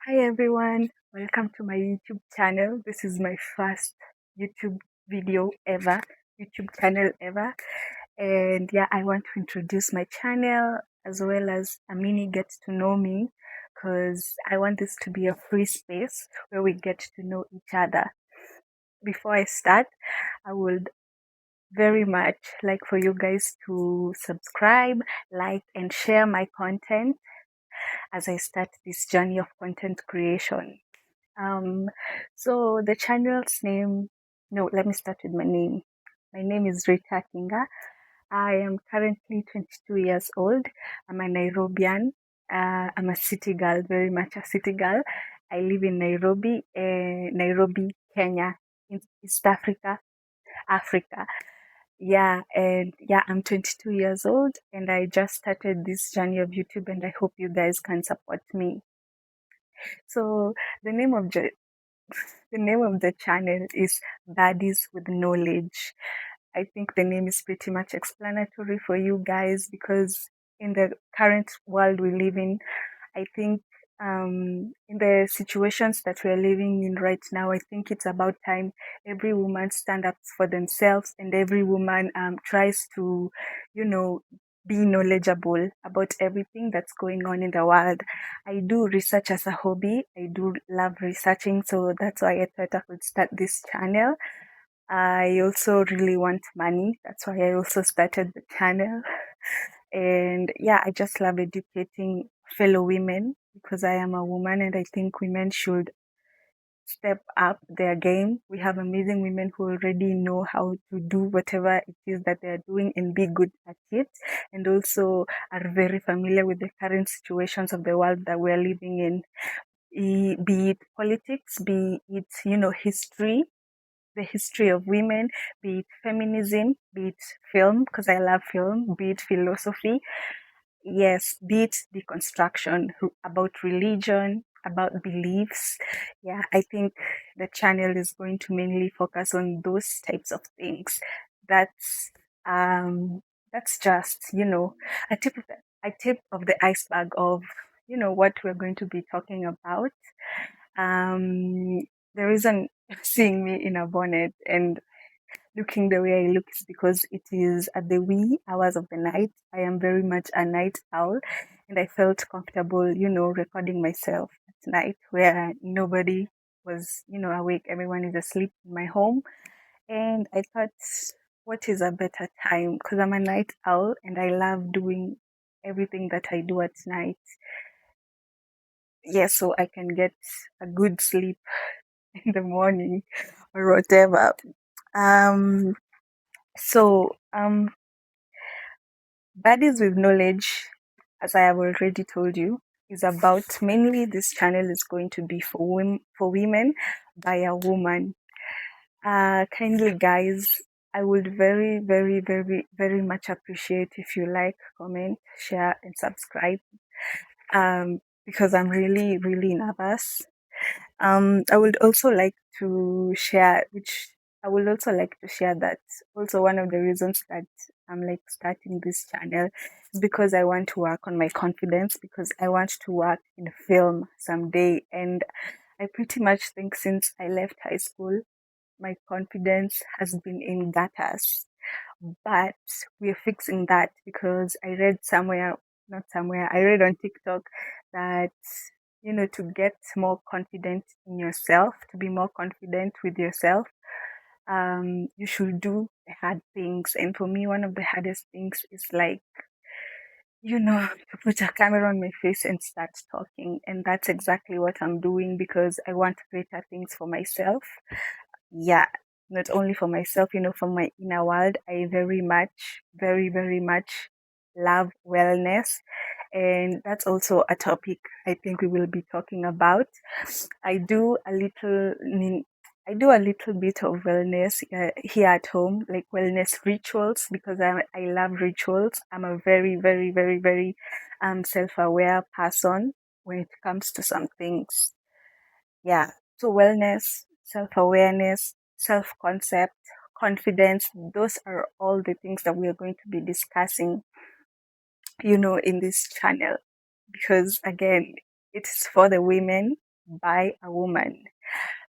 Hi everyone, welcome to my YouTube channel. This is my first YouTube video ever, YouTube channel ever. And yeah, I want to introduce my channel as well as a mini get to know me because I want this to be a free space where we get to know each other. Before I start, I would very much like for you guys to subscribe, like, and share my content as I start this journey of content creation. Um, so the channel's name, no, let me start with my name. My name is Rita Kinga. I am currently 22 years old. I'm a Nairobian. I'm a city girl, very much a city girl. I live in Nairobi, Kenya, in East Africa, Africa. Yeah, and yeah, I'm 22 years old and I just started this journey of YouTube and I hope you guys can support me. So the name of the name of the channel is Baddies with Knowledge. I think the name is pretty much explanatory for you guys because in the current world we live in, I think in the situations that we're living in right now, I think it's about time every woman stand up for themselves and every woman tries to, you know, be knowledgeable about everything that's going on in the world. I do research as a hobby. I do love researching, so that's why I thought I could start this channel. I also really want money. That's why I also started the channel. And yeah, I just love educating fellow women because I am a woman and I think women should step up their game. We have amazing women who already know how to do whatever it is that they're doing and be good at it, and also are very familiar with the current situations of the world that we're living in, be it politics, be it, history, the history of women, be it feminism, be it film, because I love film, be it philosophy, yes, be it deconstruction about religion, about beliefs. Yeah, I think the channel is going to mainly focus on those types of things. That's um that's just, a tip of the iceberg of, what we're going to be talking about. Um the reason seeing me in a bonnet and looking the way I look is because it is at the wee hours of the night. I am very much a night owl, and I felt comfortable, recording myself at night where nobody was, awake. Everyone is asleep in my home. And I thought, what is a better time? Because I'm a night owl and I love doing everything that I do at night. Yeah, so I can get a good sleep in the morning or whatever. Um, so, Baddies with Knowledge, as I have already told you, is about mainly this channel is going to be for women by a woman. Kindly, guys, I would very, very, very, very much appreciate if you like, comment, share, and subscribe. Because I'm really, really nervous. I would also like to share, which I would also like to share that also one of the reasons that I'm like starting this channel is because I want to work on my confidence because I want to work in film someday. And I pretty much think since I left high school, my confidence has been in gutters. But we're fixing that because I read somewhere, not somewhere, I read on TikTok that, to get more confident in yourself, to be more confident with yourself, you should do the hard things. And for me, one of the hardest things is like, to put a camera on my face and start talking. And that's exactly what I'm doing because I want greater things for myself. Yeah, not only for myself, for my inner world. I very much, very, very much love wellness. And that's also a topic I think we will be talking about. I do a little, I do a little bit of wellness here at home, like wellness rituals, because I love rituals. I'm a very, very, very, very self-aware person when it comes to some things. Yeah. So wellness, self-awareness, self-concept, confidence, those are all the things that we are going to be discussing, in this channel. Because again, it's for the women. by a woman.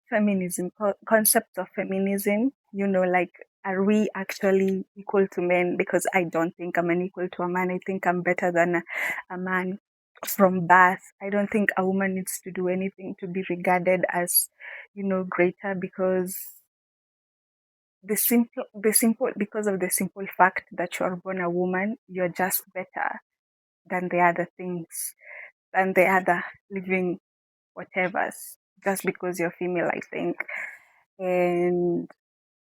Feminism, concept of feminism, like, are we actually equal to men? Because I don't think I'm an equal to a man. I think I'm better than a man from birth. I don't think a woman needs to do anything to be regarded as, greater, because because of the simple fact that you are born a woman, you're just better than the other things, than the other living whatevers, just because you're female, I think. And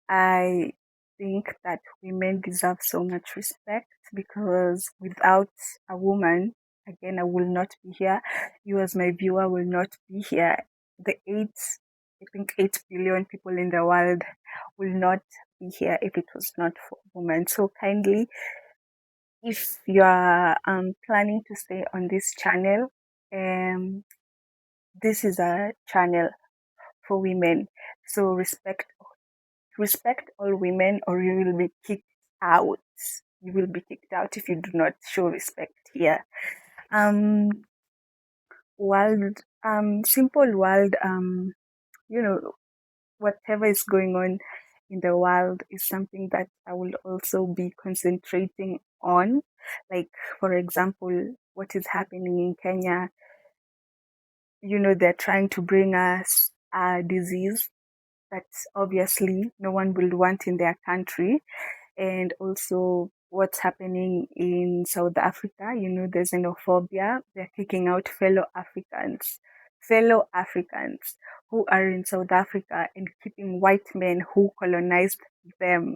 I think that women deserve so much respect, because without a woman, again, I will not be here. You, as my viewer, will not be here. I think 8 billion people in the world will not be here if it was not for women. So kindly, if you are planning to stay on this channel, um, this is a channel for women. So respect all women, or you will be kicked out. You will be kicked out if you do not show respect here. Um, world, simple world. You know, whatever is going on in the world is something that I will also be concentrating on. Like, for example, what is happening in Kenya. They're trying to bring us a disease that obviously no one will want in their country. And also what's happening in South Africa, there's xenophobia. They're kicking out fellow Africans who are in South Africa, and keeping white men who colonized them.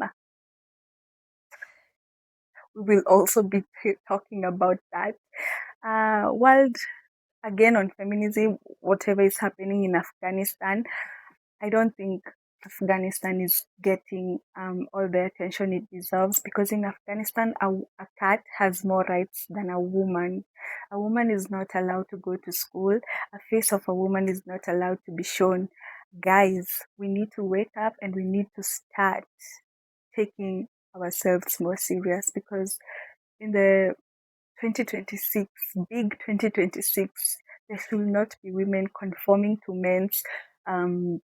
We will also be talking about that. World, again, on feminism, whatever is happening in Afghanistan, I don't think Afghanistan is getting all the attention it deserves, because in Afghanistan, a cat has more rights than a woman. A woman is not allowed to go to school. A face of a woman is not allowed to be shown. Guys, we need to wake up, and we need to start taking ourselves more serious, because in the 2026, big 2026, there should not be women conforming to men's um,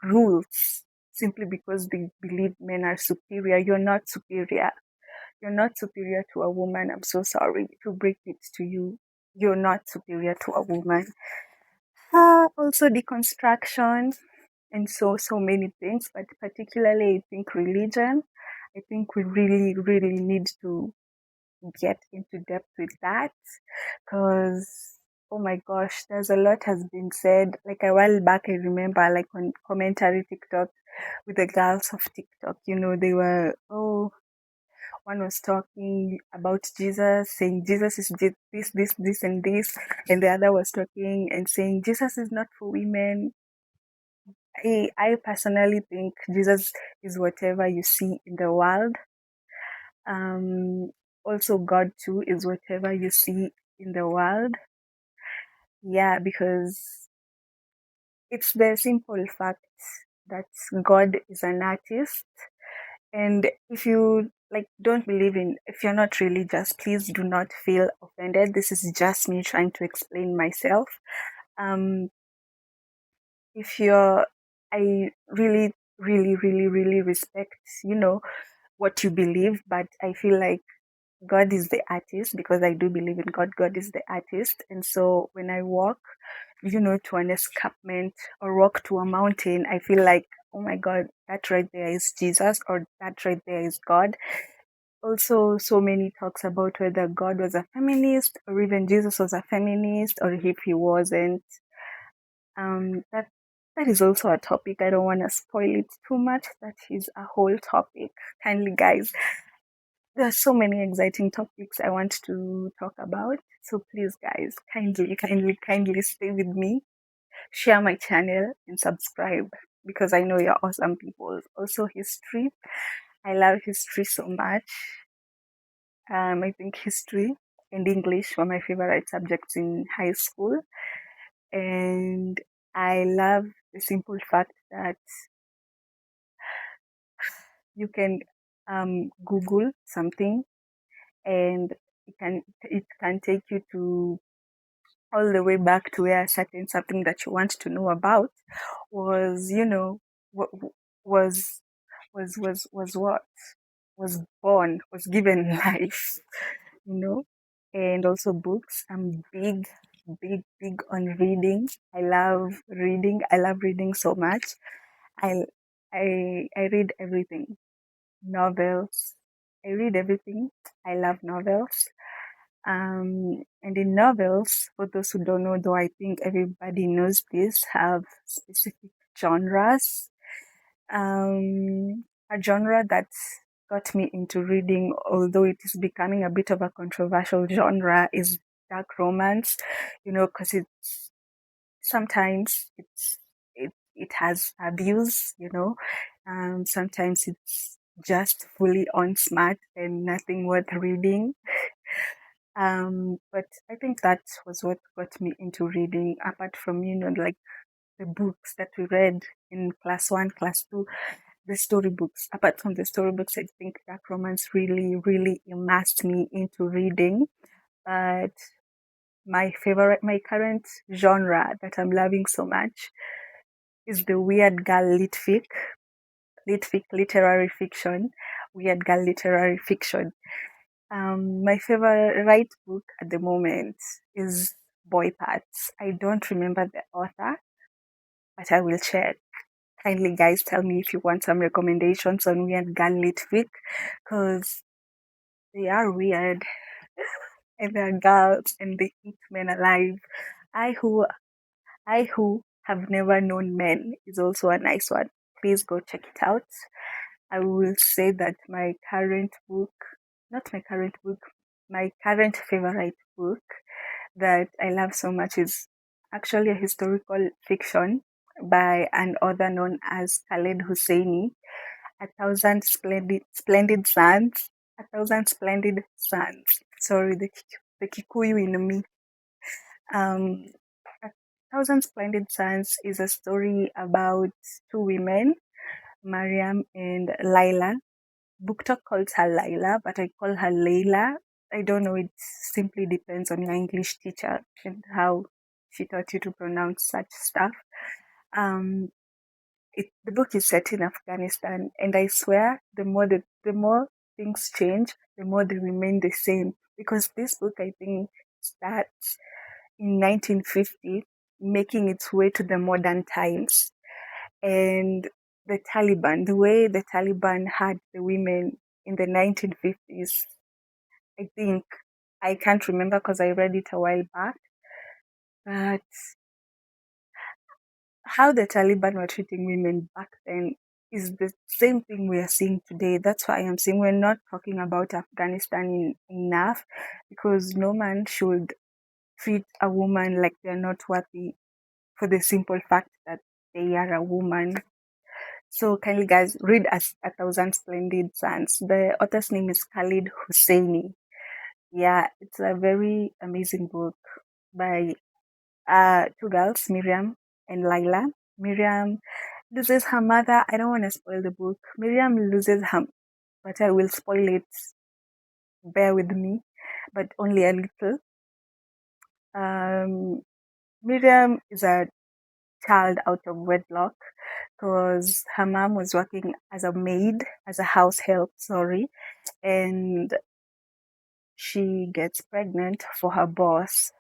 rules simply because they believe men are superior. You're not superior. You're not superior to a woman. I'm so sorry to break it to you. You're not superior to a woman. Also deconstruction, and so many things, but particularly I think religion. I think we really, really need to get into depth with that, because oh my gosh, there's a lot has been said. Like a while back, I remember, like, on commentary TikTok with the girls of TikTok, they were, one was talking about Jesus, saying Jesus is this, and this, and the other was talking and saying Jesus is not for women. I personally think Jesus is whatever you see in the world. Um, Also, God too is whatever you see in the world. Yeah, because it's the simple fact that God is an artist. And if you like don't believe in, if you're not religious, please do not feel offended. This is just me trying to explain myself. Um, if you're, I really, really, really, really respect, what you believe, but I feel like God is the artist, because I do believe in God. God is the artist. And so when I walk, to an escarpment or walk to a mountain, I feel like, oh my God, that right there is Jesus, or that right there is God. Also, so many talks about whether God was a feminist, or even Jesus was a feminist, or if he wasn't. That is also a topic. I don't want to spoil it too much. That is a whole topic. Kindly, guys, there are so many exciting topics I want to talk about. So please, guys, kindly, kindly, kindly stay with me. Share my channel and subscribe, because I know you're awesome people. Also, history. I love history so much. I think history and English were my favorite subjects in high school. And I love the simple fact that you can Google something, and it can take you to all the way back to where something that you want to know about was, wa- was was what was born, was given life, you know. And also books. I'm big on reading. I love reading. I love reading so much. I I read everything. Novels. I read everything. I love novels. And in novels, for those who don't know, though I think everybody knows this, have specific genres. A genre that got me into reading, although it is becoming a bit of a controversial genre, is dark romance. Because sometimes it has abuse. Sometimes it's just fully on smart and nothing worth reading. But I think that was what got me into reading, apart from, like the books that we read in class one, class two, the storybooks. Apart from the storybooks, I think dark romance really, really immersed me into reading. But my current genre that I'm loving so much is the weird girl literary fiction, weird girl literary fiction. My favorite book at the moment is Boy Parts. I don't remember the author, but I will check. Kindly, guys, tell me if you want some recommendations on weird girl lit fic, because they are weird and they're girls and they eat men alive. I who I who have never known men is also a nice one. Please go check it out. I will say that not my current book, my current favorite book that I love so much is actually a historical fiction by an author known as Khaled Hosseini, A Thousand Splendid Suns. A Thousand Splendid Suns. Sorry, the Kikuyu in me. Um, A Thousand Splendid Suns is a story about two women, Mariam and Laila. BookTok calls her Laila, but I call her Layla. I don't know, it simply depends on your English teacher and how she taught you to pronounce such stuff. Um, the book is set in Afghanistan, and I swear, the more things change, the more they remain the same. Because this book, I think, starts in 1950, making its way to the modern times. And the way the Taliban had the women in the 1950s, I think, I can't remember because I read it a while back, but how the Taliban were treating women back then is the same thing we are seeing today. That's why I'm saying we're not talking about Afghanistan enough, because no man should treat a woman like they're not worthy for the simple fact that they are a woman. So kindly, guys, read A Thousand Splendid Suns. The author's name is Khalid Hosseini. Yeah, it's a very amazing book by two girls, Miriam and Laila. Miriam loses her mother. I don't want to spoil the book. Miriam loses her, but I will spoil it. Bear with me, but only a little. Um, Miriam is a child out of wedlock because her mom was working as a maid, as a house help, sorry, and she gets pregnant for her boss.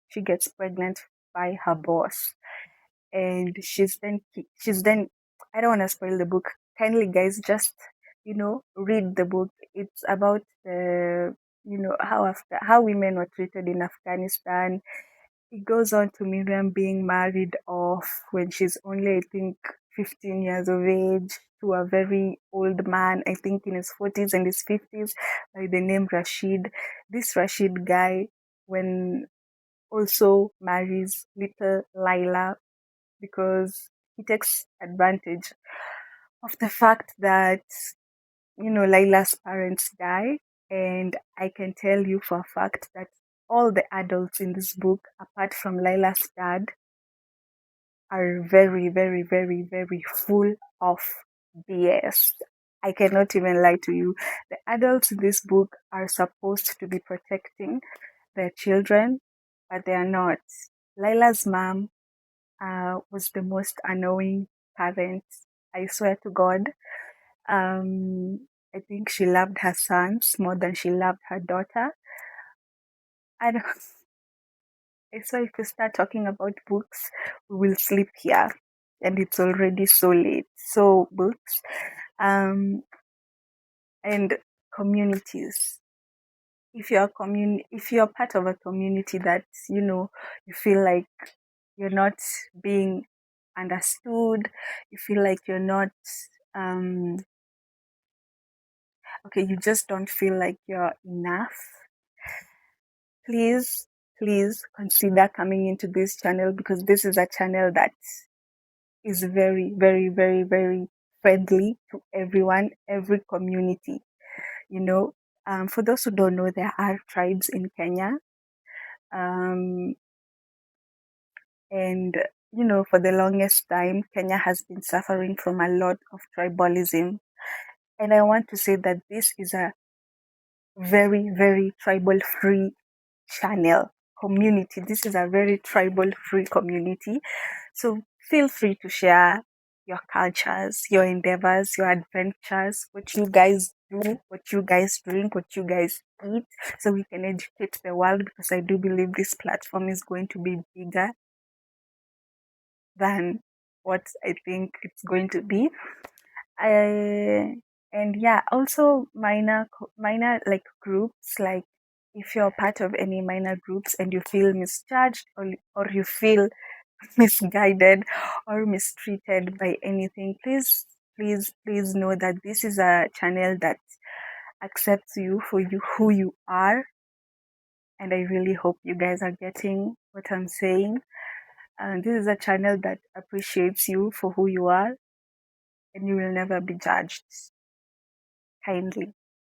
She gets pregnant by her boss, and she's then. I don't want to spoil the book. Kindly, guys, just read the book. It's about the how women were treated in Afghanistan. It goes on to Miriam being married off when she's only, I think, 15 years of age, to a very old man, I think in his 40s and his 50s, by the name Rashid. This Rashid guy, when also marries little Laila, because he takes advantage of the fact that, Laila's parents die. And I can tell you for a fact that all the adults in this book, apart from Laila's dad, are very, very, very, very full of BS. I cannot even lie to you. The adults in this book are supposed to be protecting their children, but they are not. Lila's mom was the most annoying parent. I swear to God. I think she loved her sons more than she loved her daughter. I don't, I swear if we start talking about books, we will sleep here, and it's already so late. So books, um, and communities. If you're part of a community that you feel like you're not being understood, you feel like you're not um okay, you just don't feel like you're enough, please, please consider coming into this channel, because this is a channel that is very, very, very, very friendly to everyone, every community. You know, for those who don't know, there are tribes in Kenya. Um, and, for the longest time, Kenya has been suffering from a lot of tribalism. And I want to say that this is a very, very tribal free channel community. This is a very tribal free community. So feel free to share your cultures, your endeavors, your adventures, what you guys do, what you guys drink, what you guys eat, so we can educate the world, because I do believe this platform is going to be bigger than what I think it's going to be. I, and yeah, also minor like groups, like if you're part of any minor groups and you feel misjudged, or you feel misguided or mistreated by anything, please, please, please know that this is a channel that accepts you for who you are. And I really hope you guys are getting what I'm saying. And this is a channel that appreciates you for who you are, and you will never be judged. Kindly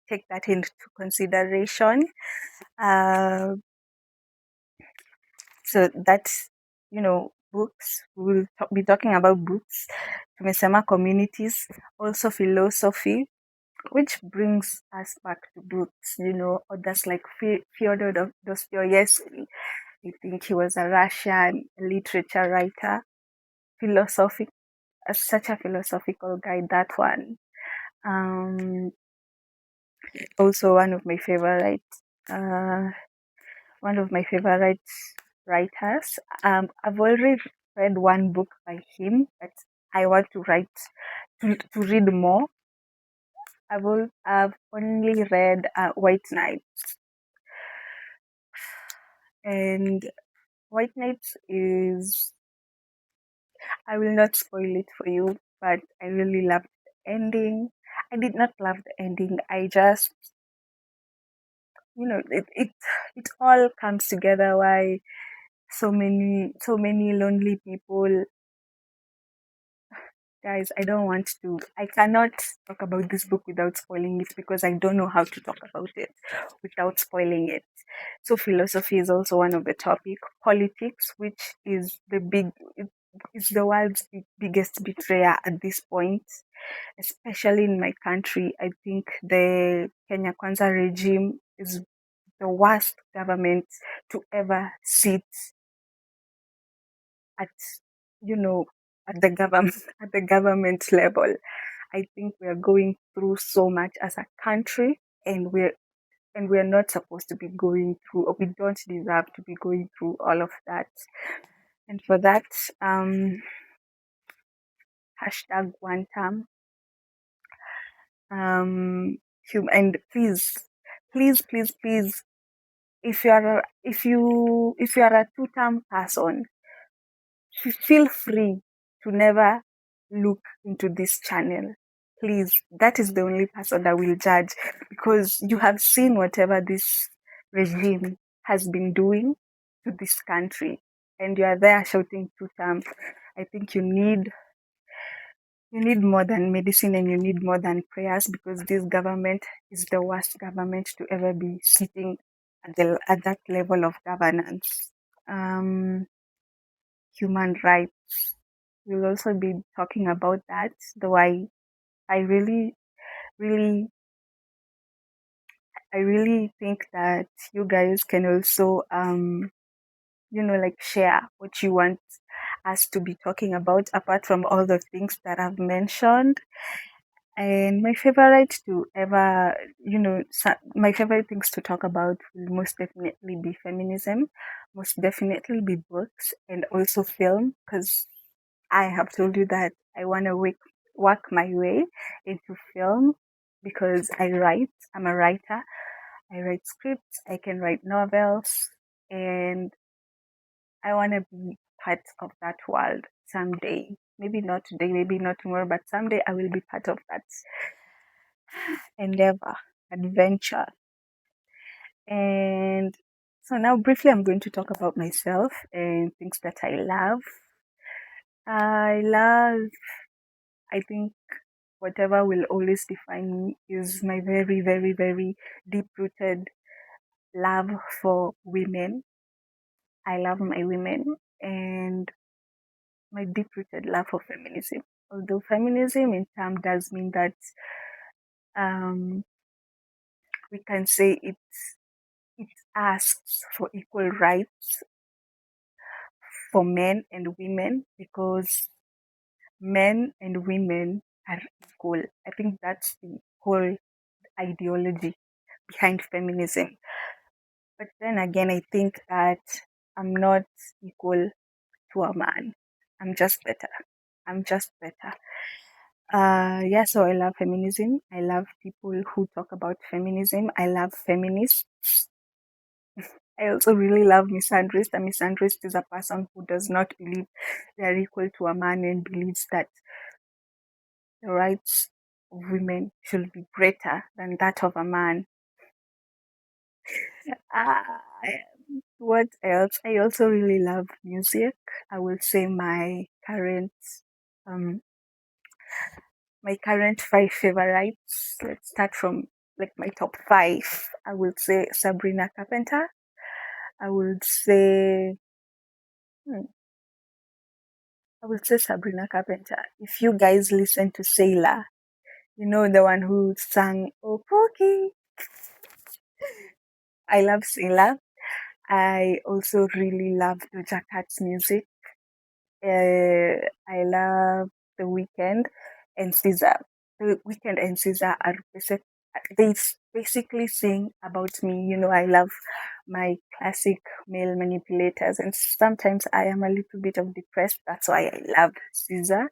take that into consideration. Uh, so that's, books. We'll be talking about books. Tumesema communities, also philosophy, which brings us back to books. Others like Fyodor Dostoevsky. I think he was a Russian literature writer, philosophic, such a philosophical guy. That one. Um, Also uh, one of my favorite writers. I've already read one book by him, but I want to read more. I've only read White Knight, and White Knight is, I will not spoil it for you, but I really loved the ending. I did not love the ending. I just, it all comes together. Why so many lonely people. Guys, I cannot talk about this book without spoiling it, because I don't know how to talk about it without spoiling it. So philosophy is also one of the topic. Politics, which is it's the world's biggest betrayer at this point, especially in my country. I think the Kenya Kwanza regime is the worst government to ever sit at, you know at the government at the government level. I think we are going through so much as a country, and we're not supposed to be going through, or we don't deserve to be going through all of that. And for that, hashtag one term. And please, please, please, please, if you are a two-term person, feel free to never look into this channel. Please, that is the only person that will judge, because you have seen whatever this regime has been doing to this country, and you are there shouting two terms. I think you need more than medicine, and you need more than prayers, because this government is the worst government to ever be sitting at that level of governance. Um, Human rights. We'll also be talking about that. Though I really, really, I really think that you guys can also like share what you want us to be talking about apart from all the things that I've mentioned. And my favorite to ever, my favorite things to talk about will most definitely be feminism, most definitely be books, and also film, because I have told you that I want to work my way into film because I write. I'm a writer. I write scripts. I can write novels, and I want to be part of that world someday. Maybe not today, maybe not tomorrow, but someday I will be part of that endeavor, adventure. And so now, briefly, I'm going to talk about myself and things that I love. I love, I think, whatever will always define me is my very, very, very deep rooted love for women. I love my women and my deep rooted love for feminism. Although feminism in term does mean that um, we can say it asks for equal rights for men and women because men and women are equal. I think that's the whole ideology behind feminism. But then again, I think that I'm not equal to a man. I'm just better. I'm just better. Yeah, so I love feminism. I love people who talk about feminism. I love feminists. I also really love misandrist. A misandrist is a person who does not believe they are equal to a man and believes that the rights of women should be greater than that of a man. Uh, what else? I also really love music. I will say um my current five favorites. Let's start from like my top five. I would say Sabrina Carpenter. I would say hmm, I would say Sabrina Carpenter. If you guys listen to Sailor, the one who sang Oh Pookie. I love Sailor. I also really love Doja Cat's music. I love The Weeknd and Caesar. The Weeknd and Caesar are they basically sing about me. I love my classic male manipulators, and sometimes I am a little bit of depressed. That's why I love Caesar.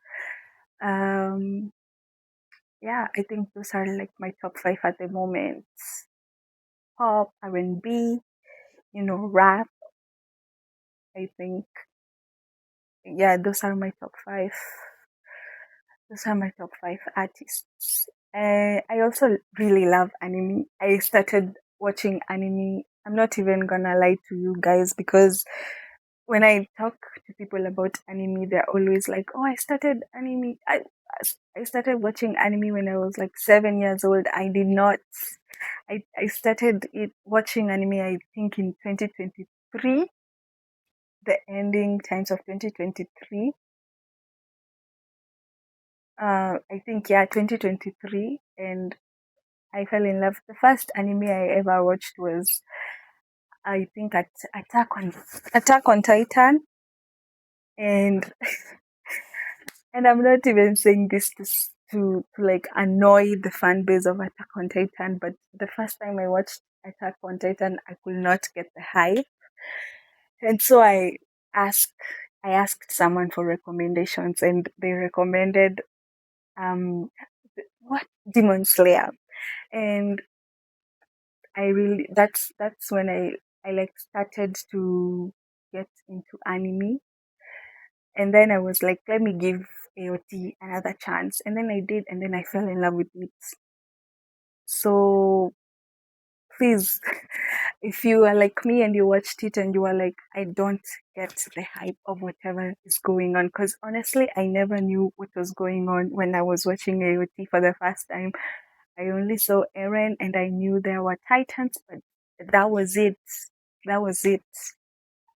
Um, yeah, I think those are like my top five at the moment. Pop, R&B, rap. I think yeah, those are my top five artists. I also really love anime. I started watching anime. I'm not even gonna lie to you guys because when I talk to people about anime, they're always like, "Oh, I started anime. I started watching anime when I was like 7 years old. I did not. I started watching anime. I think in 2023, the ending times of 2023. I think yeah, 2023, and I fell in love. The first anime I ever watched was I think at Attack on Titan, and and I'm not even saying this to like annoy the fan base of Attack on Titan, but the first time I watched Attack on Titan, I could not get the hype, and so asked I asked someone for recommendations, and they recommended what Demon Slayer, and that's when I like started to get into anime, and then I was like, let me give AOT another chance, and then I did, and then I fell in love with it. So please, if you are like me and you watched it and you are like, I don't get the hype of whatever is going on, because honestly, I never knew what was going on when I was watching AOT for the first time. I only saw Eren and I knew there were Titans, but that was it. That was it.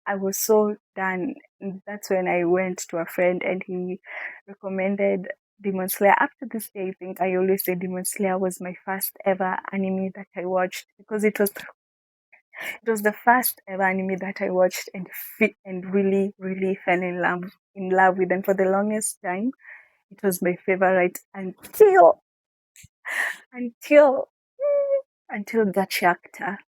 I was so done. And that's when I went to a friend and he recommended Demon Slayer. Up to this day, I think I always say Demon Slayer was my first ever anime that I watched because It was the first ever anime that I watched and really, really fell in love with. And for the longest time, it was my favorite until until Gachakta.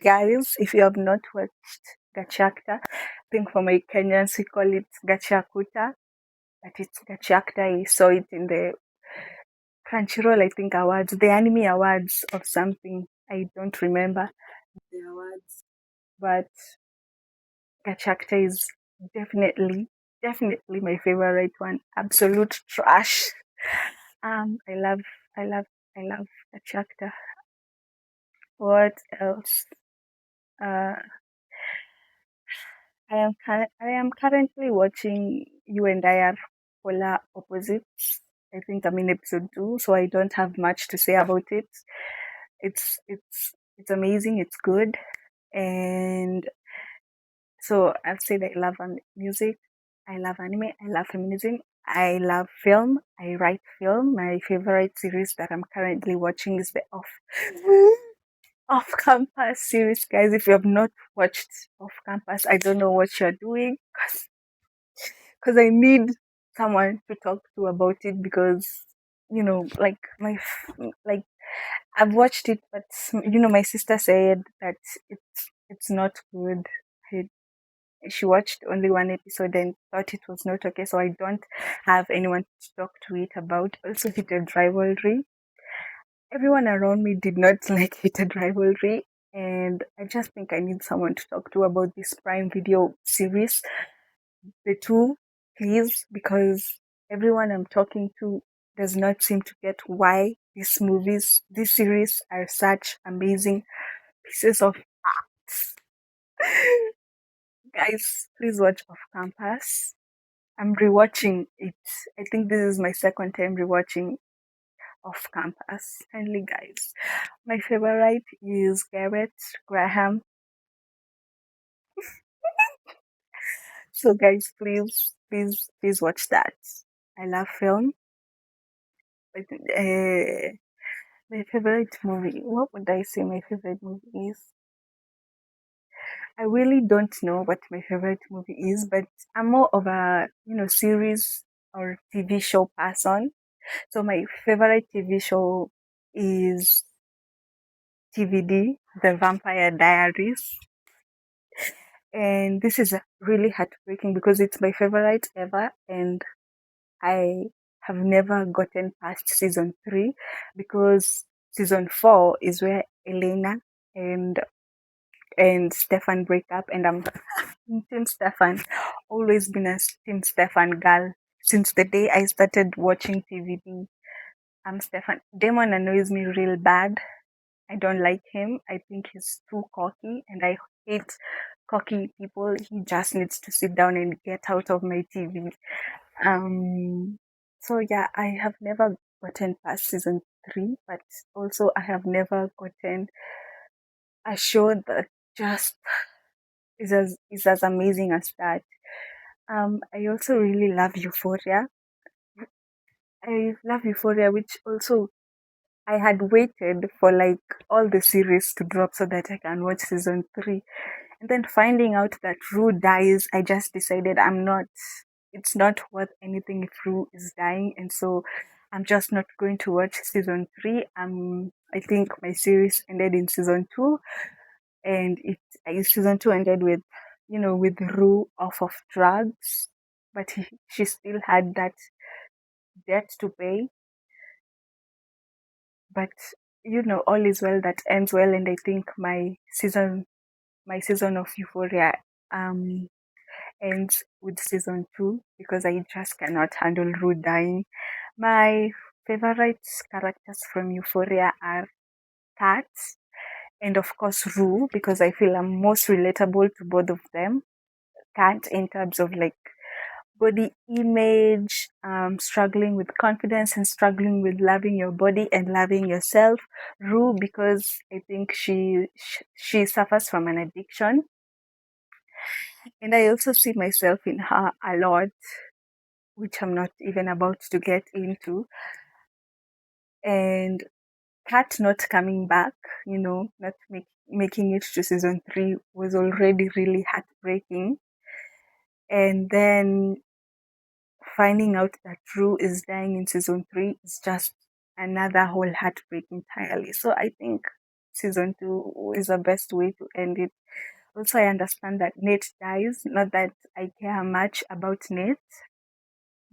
Guys, if you have not watched Gachakta, I think for my Kenyans we call it Gachakuta, but it's Gachakta. I saw it in the Crunchyroll, I think awards, the anime awards of something. I don't remember the awards, but Gachakta is definitely, definitely my favorite one. Absolute trash. I love, I love, I love Gachakta. What else? Uh, I am currently watching You and I Are Polar Opposites. I think I'm in episode 2, so I don't have much to say about it. It's amazing. It's good, and so I'll say that I love music. I love anime. I love feminism. I love film. I write film. My favorite series that I'm currently watching is the Off Campus series, guys. If you have not watched Off Campus, I don't know what you're doing, because I need someone to talk to about it, because like like I've watched it, but my sister said that it's not good. I, she watched only one episode and thought it was not okay, so I don't have anyone to talk to it about. Also, heated rivalry. Everyone around me did not like heated rivalry, and I just think I need someone to talk to about this Prime Video series, the two, please, because everyone I'm talking to does not seem to get why these series are such amazing pieces of guys. Please watch Off Campus. I'm rewatching it. I think this is my second time rewatching Off Campus. Kindly, guys. My favorite is Garrett Graham. So, guys, please, please, please watch that. I love film. My favorite movie. What would I say my favorite movie is? I really don't know what my favorite movie is, but I'm more of a series or TV show person. So my favorite TV show is TVD, The Vampire Diaries. And this is really heartbreaking because it's my favorite ever, and I have never gotten past season 3, because season 4 is where Elena and Stefan break up, and I'm Team Stefan. Always been a Team Stefan girl since the day I started watching TVD. I'm Stefan. Damon annoys me real bad. I don't like him. I think he's too cocky, and I hate cocky people. He just needs to sit down and get out of my TV. Um, so yeah, I have never gotten past season 3, but also I have never gotten a show that just is as amazing as that. I also really love Euphoria. I love Euphoria, which also I had waited for like all the series to drop so that I can watch season 3. And then finding out that Rue dies, I just decided it's not worth anything if Rue is dying. And so I'm just not going to watch season 3. I think my series ended in season 2, and season 2 ended with, with Rue off of drugs, but she still had that debt to pay. But all is well that ends well, and I think my season of Euphoria um ends with season 2, because I just cannot handle Rue dying. My favorite characters from Euphoria are Kat and of course Rue, because I feel I'm most relatable to both of them. Kat in terms of like body image, struggling with confidence and struggling with loving your body and loving yourself. Rue, because I think she suffers from an addiction, and I also see myself in her a lot, which I'm not even about to get into. And Kat not coming back, not making making it to season 3 was already really heartbreaking. And then finding out that Rue is dying in season 3 is just another whole heartbreak entirely. So I think season 2 is the best way to end it. Also, I understand that Nate dies. Not that I care much about Nate,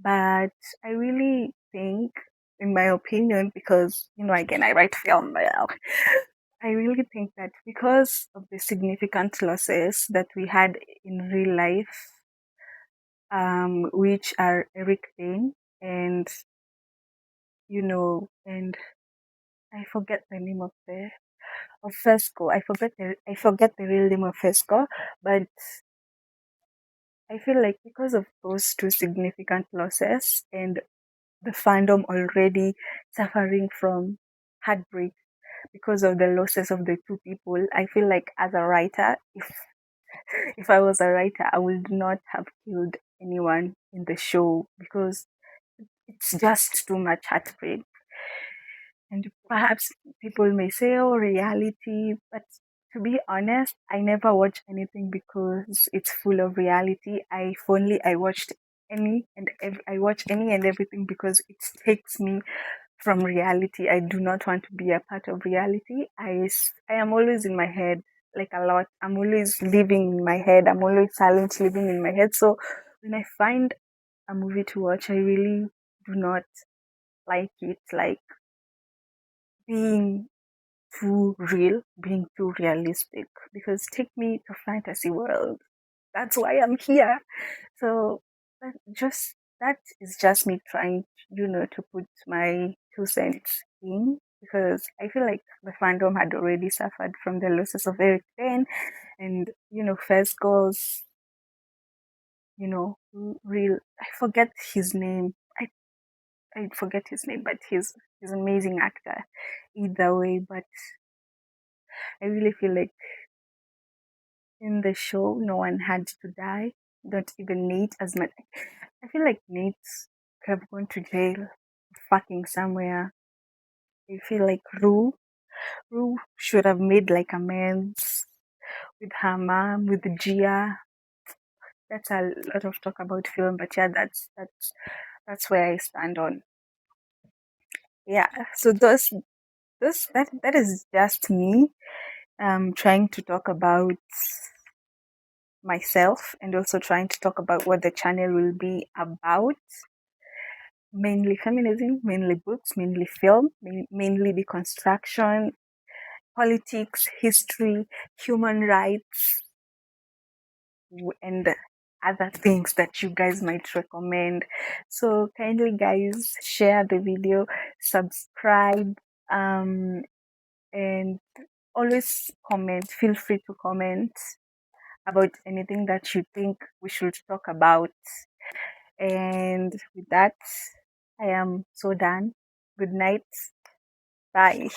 but I really think, in my opinion, because, again, I write film well, I really think that because of the significant losses that we had in real life, which are Eric Dane and, and I forget the name of Fesco. I forget the real name of Fesco, but I feel like because of those two significant losses and the fandom already suffering from heartbreak because of the losses of the two people, I feel like as a writer, if I was a writer, I would not have killed anyone in the show because it's just too much heartbreak. And perhaps people may say, oh, reality, but to be honest, I never watch anything because it's full of reality. I watched I watch any and everything because it takes me from reality. I do not want to be a part of reality. I am always in my head, like a lot. I'm always living in my head. I'm always silent living in my head. So when I find a movie to watch, I really do not like it. Like being too real, being too realistic. Because take me to fantasy world. That's why I'm here. So that is just me trying, to put my 2 cents in because I feel like the fandom had already suffered from the losses of Eric Payne and first goals, real. I forget his name. I forget his name, but he's an amazing actor. Either way, but I really feel like in the show, no one had to die. Not even Nate as much. I feel like Nate could have gone to jail, fucking somewhere. I feel like Rue should have made like amends with her mom, with Gia. That's a lot of talk about film, but yeah, that's where I stand on. Yeah, so that is just me. Trying to talk about myself and also trying to talk about what the channel will be about. Mainly feminism, mainly books, mainly film, mainly deconstruction, politics, history, human rights, and other things that you guys might recommend. So kindly guys share the video, subscribe, and always comment. Feel free to comment about anything that you think we should talk about. And with that, I am so done. Good night. Bye.